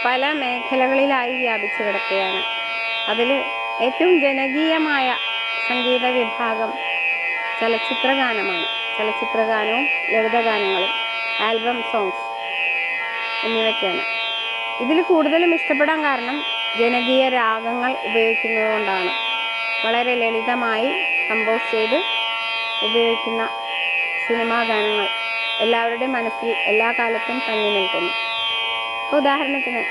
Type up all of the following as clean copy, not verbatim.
പല മേഖലകളിലായി വ്യാപിച്ചു കിടക്കുകയാണ്. അതിൽ ഏറ്റവും ജനകീയമായ സംഗീത വിഭാഗം ചലച്ചിത്രഗാനമാണ്. ചലച്ചിത്രഗാനവും ലളിതഗാനങ്ങളും ആൽബം സോങ്സ് എന്നിവയ്ക്കാണ്. ഇതിൽ കൂടുതലും ഇഷ്ടപ്പെടാൻ കാരണം ജനകീയ രാഗങ്ങൾ ഉപയോഗിക്കുന്നത് കൊണ്ടാണ്. വളരെ ലളിതമായി കമ്പോസ് ചെയ്ത് ഉപയോഗിക്കുന്ന സിനിമാ ഗാനങ്ങൾ എല്ലാവരുടെയും മനസ്സിൽ എല്ലാ കാലത്തും തങ്ങി നിൽക്കുന്നു. ഉദാഹരണത്തിന്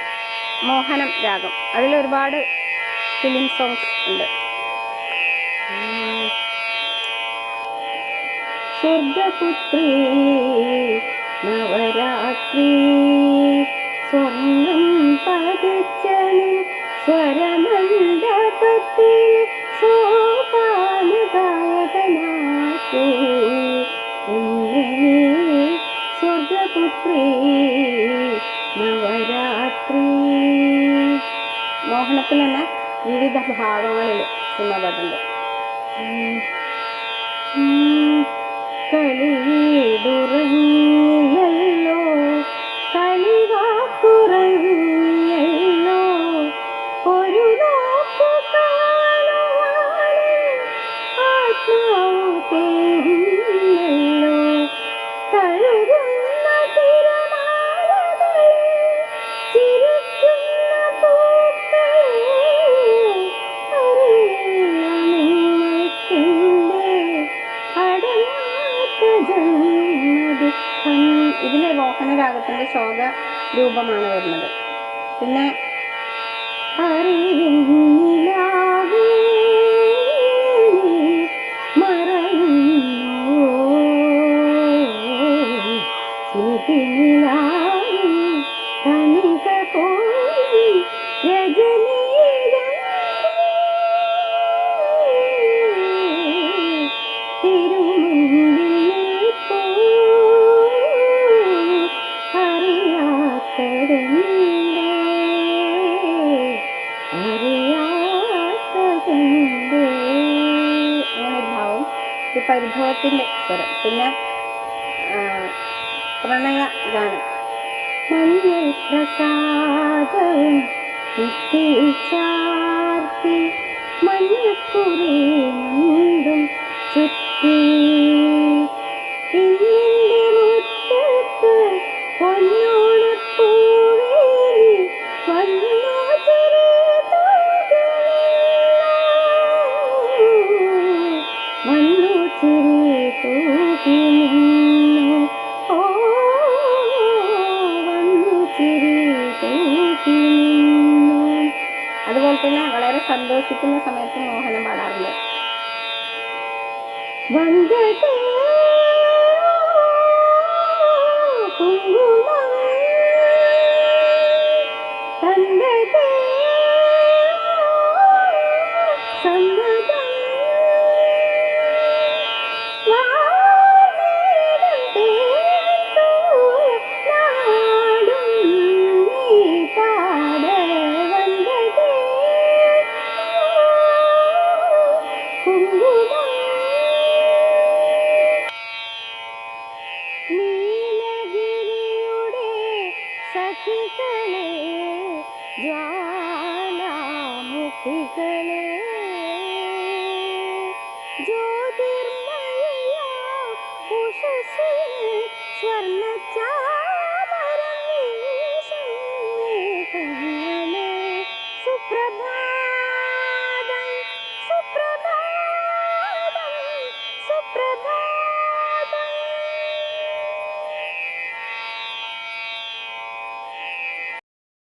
മോഹനം രാഗം, അതിലൊരുപാട് ഫിലിം സോങ്സ് ഉണ്ട്. സ്വർഗപുത്രീ നവരാത്രി സ്വർണം പതിച്ച സ്വരമണ്ഡപത്തിൽ സോപാനഗായകനാക്കൂ എന്നെ സ്വർഗപുത്രീ നവരാത്രി. മോഹനത്തിൽ തന്നെ വിവിധ ഭാവങ്ങളിൽ സിനിമകളുണ്ട്. കളിയിടുറങ്ങിയല്ലോ കളിവാക്കുറങ്ങിയല്ലോ ഒരു നോക്കു കാണുവാൻ ആത്മാവ് തേടുന്നല്ലോ തഴുകുന്ന തിരമാലകളെ ചിരിക്കുന്ന പൂക്കളെ അറിയില്ല നിങ്ങൾക്കെന്റെ അടങ്ങാത്ത ജന്മദുഃഖം. ഇതിലെ മോഹനരാഗത്തിന്റെ ശോക രൂപമാണ് വരുന്നത്. പിന്നെ അറിവിന്നിലാവേ മറയുന്നു സ്മൃതിനിലാവേ കണിക പോയി രജനീഗന്ധി തിരുമുൻപിൽ നിൽപ്പൂ അറിയാത്തതെന്തേ അറിയാത്തതെന്തേ. അങ്ങനെ ഭാവം ഈ പരിഭവത്തിന്റെ സ്വരം. പിന്നെ പ്രണയ ഗാനം മഞ്ഞൾ പ്രസാദവും ഭിത്തിയിൽ ചാർത്തി മഞ്ഞക്കുറി മുണ്ടും ചുറ്റി ഇന്നിന്റെ മുറ്റത്ത് പൊന്നോണപ്പൂവേലി വന്നു ചിരി വന്നു ചിരി തൂകി നിന്നു ഓ വന്നു ചിരി തൂകി നിന്നു. അതുപോലെ തന്നെ വളരെ സന്തോഷിക്കുന്ന സമയത്ത് മോഹനം പാടാറുണ്ട്. വന്ദതേ കുങ്കുമം തന്നതേ സമ്മതം വാനേരം തേൻതൂയ നാടും നീ പാട വന്ദതേ കുങ്കുമം. നീലഗിരിയുടെ സഖികളെ ജ്വാലാമുഖികളെ ജ്യോതിർമയ ഉഷസ്സിൽ സ്വർണ്ണചാമരം വീശും മേഘങ്ങളെ സുപ്രഭാതം സുപ്രഭാതം സുപ്രഭാതം.